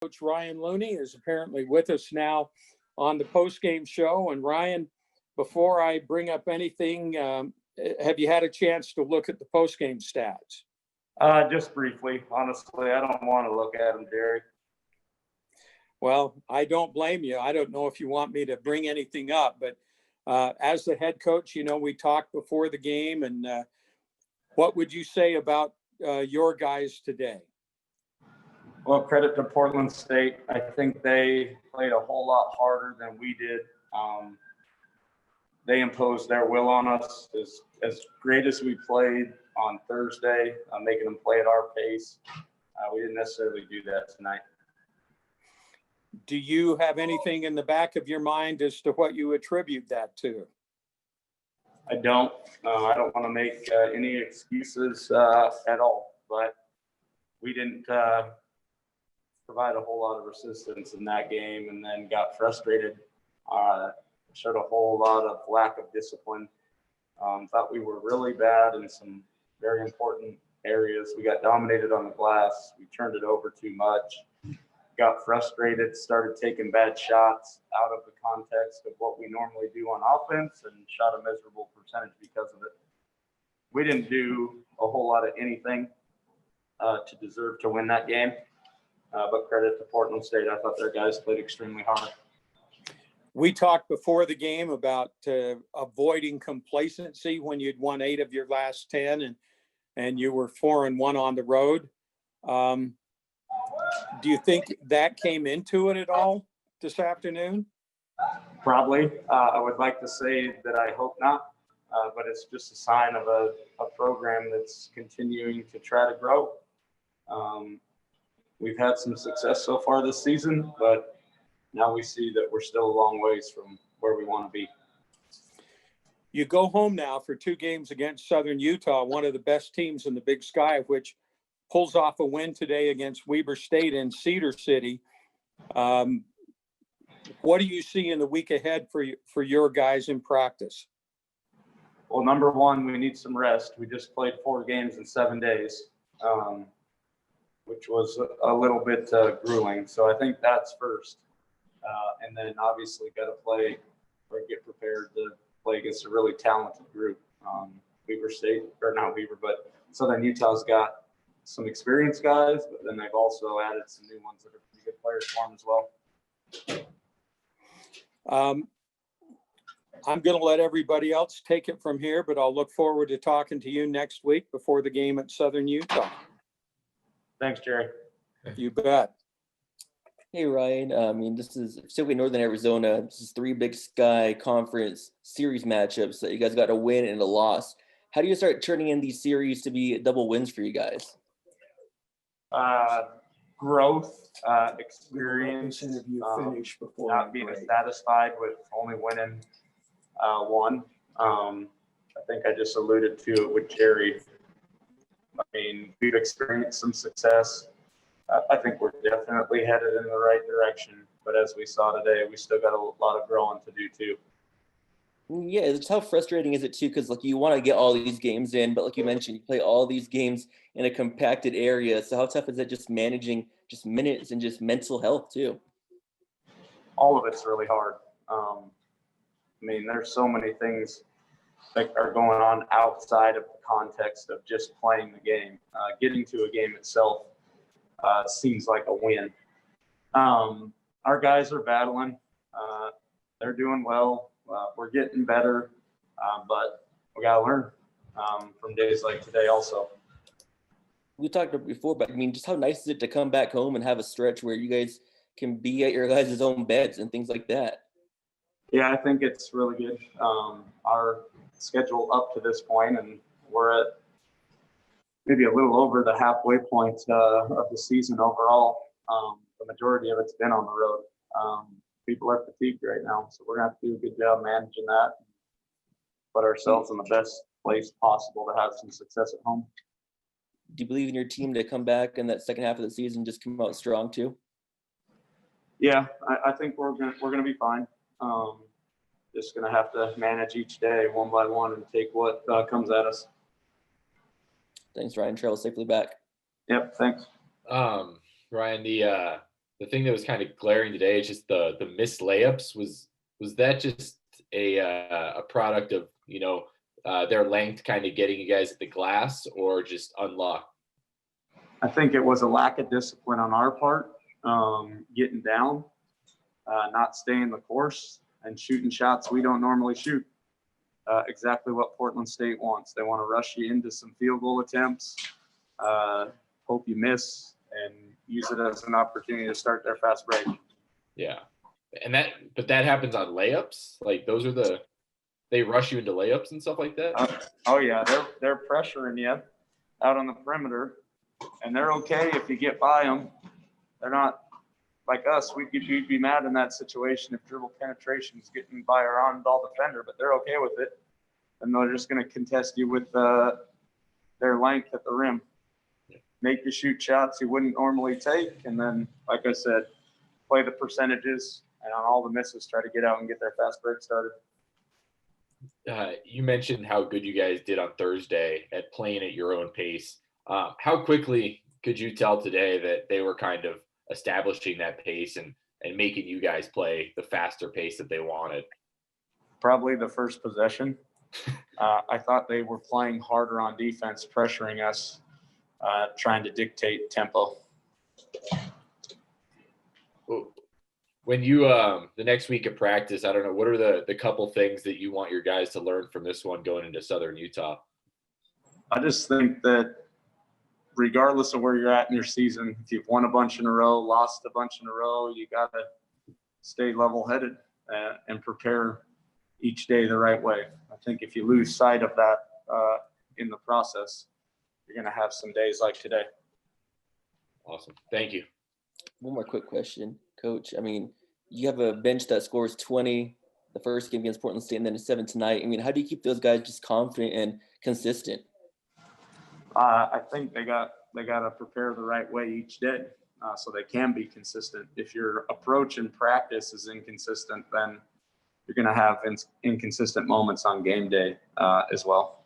Coach Ryan Looney is apparently with us now on the postgame show. And Ryan, before I bring up anything, have you had a chance to look at the postgame stats? Just briefly. Honestly, I don't want to look at them, Jerry. Well, I don't blame you. I don't know if you want me to bring anything up, but as the head coach, we talked before the game, and what would you say about your guys today? Well, credit to Portland State. I think they played a whole lot harder than we did. They imposed their will on us. As great as we played on Thursday, making them play at our pace, we didn't necessarily do that tonight. Do you have anything in the back of your mind as to what you attribute that to? I don't. I don't want to make any excuses at all, but we didn't provide a whole lot of resistance in that game, and then got frustrated. Showed a whole lot of lack of discipline. Thought we were really bad in some very important areas. We got dominated on the glass. We turned it over too much. Got frustrated, started taking bad shots out of the context of what we normally do on offense, and shot a miserable percentage because of it. We didn't do a whole lot of anything to deserve to win that game, but credit to Portland State. I thought their guys played extremely hard. We talked before the game about avoiding complacency when you'd won 8 of your last 10 and you were 4-1 on the road. Do you think that came into it at all this afternoon? Probably. I would like to say that I hope not, but it's just a sign of a program that's continuing to try to grow. We've had some success so far this season, but now we see that we're still a long ways from where we want to be. You go home now for 2 games against Southern Utah, one of the best teams in the Big Sky, which pulls off a win today against Weber State in Cedar City. What do you see in the week ahead for your guys in practice? Well, number one, we need some rest. We just played 4 games in 7 days, which was a little bit grueling. So I think that's first. And then obviously got to play or get prepared to play against a really talented group. Weber State, or not Weber, but Southern Utah's got some experienced guys, but then they've also added some new ones that are pretty good players for them as well. I'm going to let everybody else take it from here, but I'll look forward to talking to you next week before the game at Southern Utah. Thanks, Jerry. You bet. Hey, Ryan. This is Pacific Northern Arizona. This is 3 Big Sky Conference series matchups that you guys got a win and a loss. How do you start turning in these series to be double wins for you guys? Growth, experience, not being satisfied with only winning 1. I think I just alluded to it with Jerry. I mean, we've experienced some success. I think we're definitely headed in the right direction. But as we saw today, we still got a lot of growing to do too. Yeah, it's how frustrating is it too? Because you want to get all these games in, but like you mentioned, you play all these games in a compacted area. So how tough is it just managing just minutes and just mental health too? All of it's really hard. There's so many things that are going on outside of the context of just playing the game. Getting to a game itself seems like a win. Our guys are battling. They're doing well. We're getting better, but we got to learn from days like today also. We talked before, but just how nice is it to come back home and have a stretch where you guys can be at your guys' own beds and things like that? Yeah, I think it's really good. Our schedule up to this point, and we're at maybe a little over the halfway point of the season overall. The majority of it's been on the road. People are fatigued right now, so we're going to have to do a good job managing that, put ourselves in the best place possible to have some success at home. Do you believe in your team to come back in that second half of the season, just come out strong too? Yeah, I think we're gonna be fine. Just gonna have to manage each day one by one and take what comes at us. Thanks, Ryan. Travel safely back. Yep, thanks. Ryan, the thing that was kind of glaring today is just the missed layups. Was that just a product of, their length kind of getting you guys at the glass, or just unluck? I think it was a lack of discipline on our part, getting down, not staying the course, and shooting shots we don't normally shoot. Exactly what Portland State wants. They want to rush you into some field goal attempts, hope you miss, and use it as an opportunity to start their fast break. Yeah. But that happens on layups? Like they rush you into layups and stuff like that? Oh yeah, they're pressuring you out on the perimeter, and they're okay if you get by them. They're not like us. We'd be mad in that situation if dribble penetration is getting by our on-ball defender, but they're okay with it, and they're just going to contest you with their length at the rim. Make you shoot shots you wouldn't normally take, and then, like I said, play the percentages, and on all the misses, try to get out and get their fast break started. You mentioned how good you guys did on Thursday at playing at your own pace. How quickly could you tell today that they were kind of establishing that pace and making you guys play the faster pace that they wanted? Probably the first possession. I thought they were playing harder on defense, pressuring us, trying to dictate tempo. When you the next week of practice, I don't know, what are the couple things that you want your guys to learn from this one going into Southern Utah? I just think that regardless of where you're at in your season, if you've won a bunch in a row, lost a bunch in a row, you got to stay level-headed and prepare each day the right way. I think if you lose sight of that in the process, you're going to have some days like today. Awesome. Thank you. One more quick question, Coach. I mean, you have a bench that scores 20 the first game against Portland State and then 7 tonight. I mean, how do you keep those guys just confident and consistent? I think they got to prepare the right way each day so they can be consistent. If your approach in practice is inconsistent, then you're going to have inconsistent moments on game day as well.